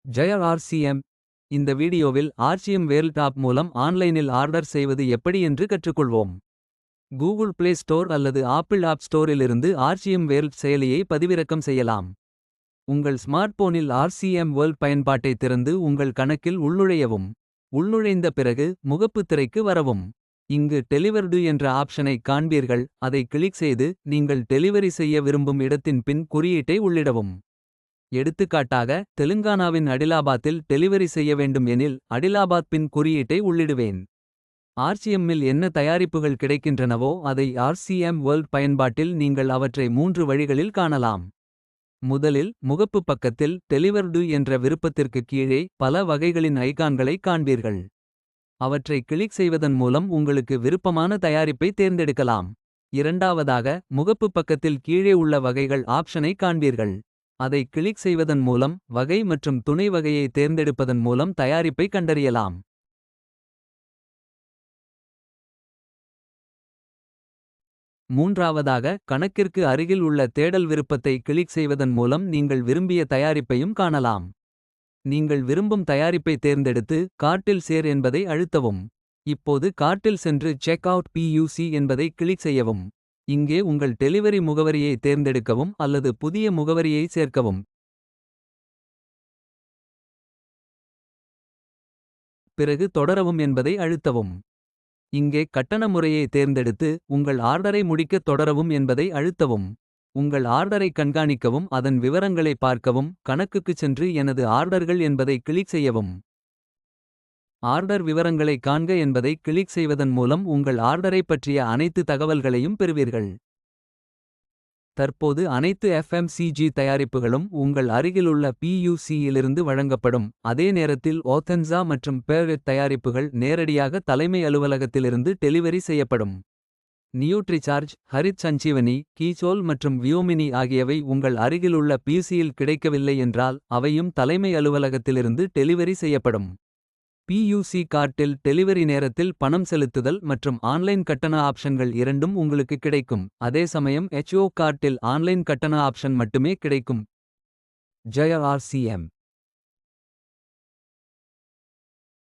ஜெய ஆர்சிஎம். இந்த வீடியோவில் ஆர்சிஎம் வேர்ல்ட் ஆப் மூலம் ஆன்லைனில் ஆர்டர் செய்வது எப்படி என்று கற்றுக்கொள்வோம். கூகுள் பிளே ஸ்டோர் அல்லது ஆப்பிள் ஆப் ஸ்டோரிலிருந்து ஆர்சிஎம் வேர்ல்ட் செயலியை பதிவிறக்கம் செய்யலாம். உங்கள் ஸ்மார்ட் போனில் ஆர்சிஎம் வேர்ல்ட் பயன்பாட்டை திறந்து உங்கள் கணக்கில் உள்நுழையவும். உள்நுழைந்த பிறகு முகப்பு திரைக்கு வரவும். இங்கு டெலிவர்டு என்ற ஆப்ஷனை காண்பீர்கள். அதை கிளிக் செய்து நீங்கள் டெலிவரி செய்ய விரும்பும் இடத்தின் பின் குறியீட்டை உள்ளிடவும். எடுத்துக்காட்டாக தெலுங்கானாவின் அடிலாபாத்தில் டெலிவரி செய்ய வேண்டும் எனில் அடிலாபாத் பின் குறியீட்டை உள்ளிடுவேன். ஆர்சிஎம்மில் என்ன தயாரிப்புகள் கிடைக்கின்றனவோ அதை ஆர்சிஎம் வேர்ல்ட் பயன்பாட்டில் நீங்கள் அவற்றை 3 வழிகளில் காணலாம். முதலில் முகப்பு பக்கத்தில் டெலிவர்டு என்ற விருப்பத்திற்கு கீழே பல வகைகளின் ஐகான்களை காண்பீர்கள். அவற்றை கிளிக் செய்வதன் மூலம் உங்களுக்கு விருப்பமான தயாரிப்பை தேர்ந்தெடுக்கலாம். இரண்டாவதாக முகப்பு பக்கத்தில் கீழே உள்ள வகைகள் ஆப்ஷனை காண்பீர்கள். அதை கிளிக் செய்வதன் மூலம் வகை மற்றும் துணை வகையை தேர்ந்தெடுப்பதன் மூலம் தயாரிப்பை கண்டறியலாம். மூன்றாவதாக கணக்கிற்கு அருகில் உள்ள தேடல் விருப்பத்தை கிளிக் செய்வதன் மூலம் நீங்கள் விரும்பிய தயாரிப்பையும் காணலாம். நீங்கள் விரும்பும் தயாரிப்பை தேர்ந்தெடுத்து கார்ட்டில் சேர் என்பதை அழுத்தவும். இப்போது கார்ட்டில் சென்று செக் அவுட் PUC என்பதை கிளிக் செய்யவும். இங்கே உங்கள் டெலிவரி முகவரியை தேர்ந்தெடுக்கவும் அல்லது புதிய முகவரியை சேர்க்கவும். பிறகு தொடரவும் என்பதை அழுத்தவும். இங்கே கட்டண முறையை தேர்ந்தெடுத்து உங்கள் ஆர்டரை முடிக்க தொடரவும் என்பதை அழுத்தவும். உங்கள் ஆர்டரை கண்காணிக்கவும் அதன் விவரங்களை பார்க்கவும் கணக்குக்குச் சென்று எனது ஆர்டர்கள் என்பதை கிளிக் செய்யவும். ஆர்டர் விவரங்களை காண்க என்பதை கிளிக் செய்வதன் மூலம் உங்கள் ஆர்டரை பற்றிய அனைத்து தகவல்களையும் பெறுவீர்கள். தற்போது அனைத்து FMCG தயாரிப்புகளும் உங்கள் அருகிலுள்ள PUC இலிருந்து வழங்கப்படும். அதே நேரத்தில் ஓத்தன்சா மற்றும் பேர்வெட் தயாரிப்புகள் நேரடியாக தலைமை அலுவலகத்திலிருந்து டெலிவரி செய்யப்படும். நியூட்ரிசார்ஜ், ஹரித் சஞ்சீவனி, கீச்சோல் மற்றும் வியோமினி ஆகியவை உங்கள் அருகிலுள்ள PUCயில் கிடைக்கவில்லை என்றால் அவையும் தலைமை அலுவலகத்திலிருந்து டெலிவரி செய்யப்படும். PUC கார்ட்டில் டெலிவரி நேரத்தில் பணம் செலுத்துதல் மற்றும் ஆன்லைன் கட்டண ஆப்ஷன்கள் இரண்டும் உங்களுக்கு கிடைக்கும். அதே சமயம் HO கார்ட்டில் ஆன்லைன் கட்டண ஆப்ஷன் மட்டுமே கிடைக்கும். ஜெய ஆர்சிஎம்.